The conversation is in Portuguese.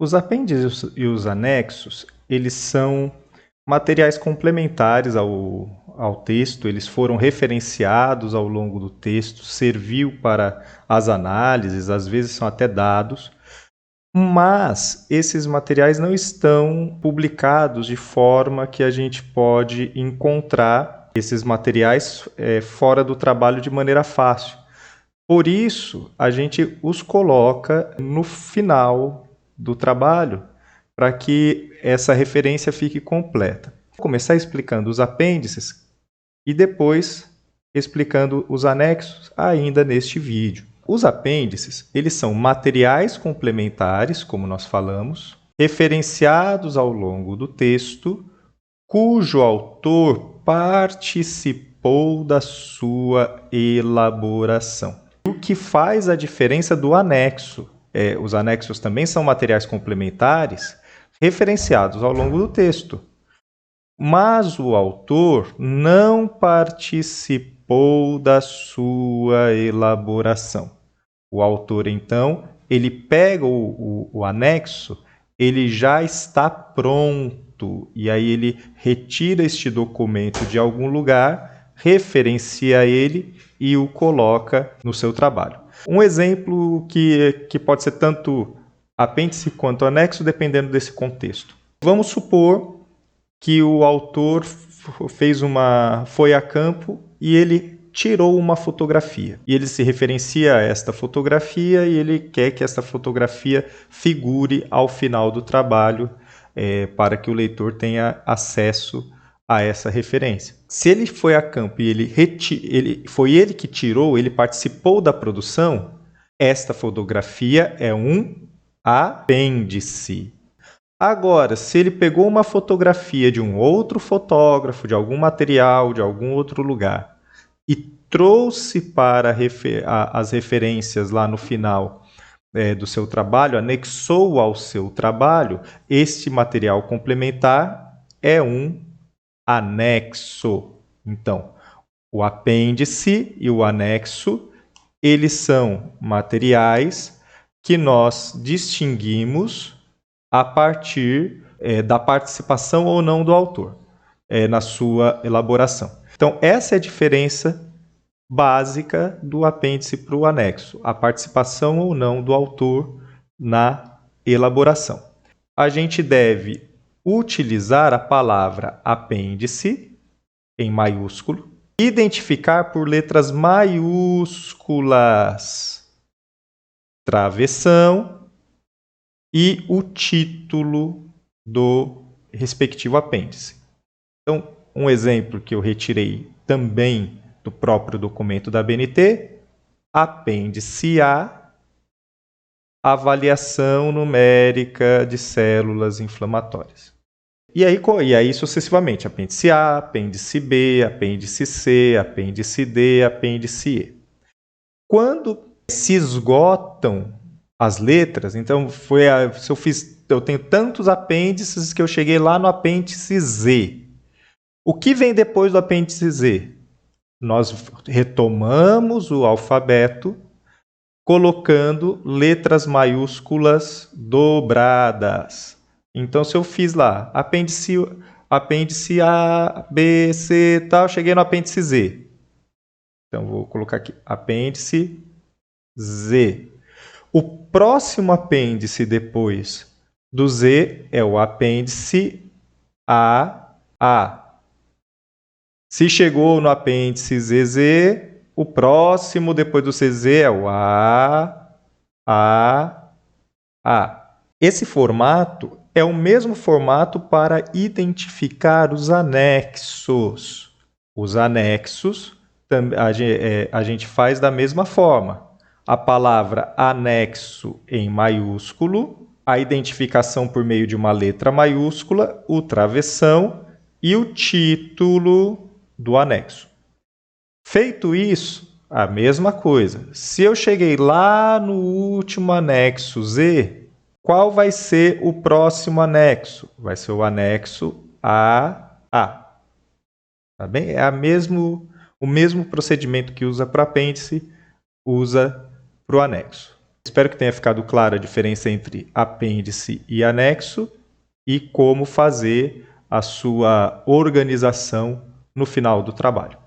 Os apêndices e os anexos, eles são materiais complementares ao texto, eles foram referenciados ao longo do texto, serviu para as análises, às vezes são até dados, mas esses materiais não estão publicados de forma que a gente pode encontrar esses materiais fora do trabalho de maneira fácil. Por isso, a gente os coloca no final do trabalho para que essa referência fique completa. Vou começar explicando os apêndices e depois explicando os anexos ainda neste vídeo. Os apêndices, eles são materiais complementares, como nós falamos, referenciados ao longo do texto, cujo autor participou da sua elaboração. O que faz a diferença do anexo? Os anexos também são materiais complementares referenciados ao longo do texto, mas o autor não participou da sua elaboração. O autor, então, ele pega o anexo, ele já está pronto, e aí ele retira este documento de algum lugar, referencia ele e o coloca no seu trabalho. Um exemplo que pode ser tanto apêndice quanto anexo, dependendo desse contexto. Vamos supor que o autor foi a campo e ele tirou uma fotografia. E ele se referencia a esta fotografia e ele quer que esta fotografia figure ao final do trabalho para que o leitor tenha acesso a essa referência. Se ele foi a campo e foi ele que tirou, ele participou da produção, esta fotografia é um apêndice. Agora, se ele pegou uma fotografia de um outro fotógrafo, de algum material, de algum outro lugar, e trouxe para as referências lá no final do seu trabalho, anexou ao seu trabalho, este material complementar é um anexo. Então, o apêndice e o anexo, eles são materiais que nós distinguimos a partir da participação ou não do autor na sua elaboração. Então, essa é a diferença básica do apêndice para o anexo, a participação ou não do autor na elaboração. A gente deve utilizar a palavra apêndice, em maiúsculo, identificar por letras maiúsculas, travessão e o título do respectivo apêndice. Então, um exemplo que eu retirei também do próprio documento da ABNT, apêndice A, avaliação numérica de células inflamatórias. E aí sucessivamente, apêndice A, apêndice B, apêndice C, apêndice D, apêndice E. Quando se esgotam as letras, então eu tenho tantos apêndices que eu cheguei lá no apêndice Z. O que vem depois do apêndice Z? Nós retomamos o alfabeto colocando letras maiúsculas dobradas. Então, se eu fiz lá apêndice A, B, C, tal, cheguei no apêndice Z. Então, vou colocar aqui apêndice Z. O próximo apêndice depois do Z é o apêndice AA. Se chegou no apêndice ZZ, o próximo depois do CZ é o A. Esse formato é o mesmo formato para identificar os anexos. Os anexos a gente faz da mesma forma. A palavra anexo em maiúsculo, a identificação por meio de uma letra maiúscula, o travessão e o título do anexo. Feito isso, a mesma coisa. Se eu cheguei lá no último anexo Z, qual vai ser o próximo anexo? Vai ser o anexo AA. Tá bem? É o mesmo procedimento que usa para apêndice, usa para o anexo. Espero que tenha ficado clara a diferença entre apêndice e anexo e como fazer a sua organização no final do trabalho.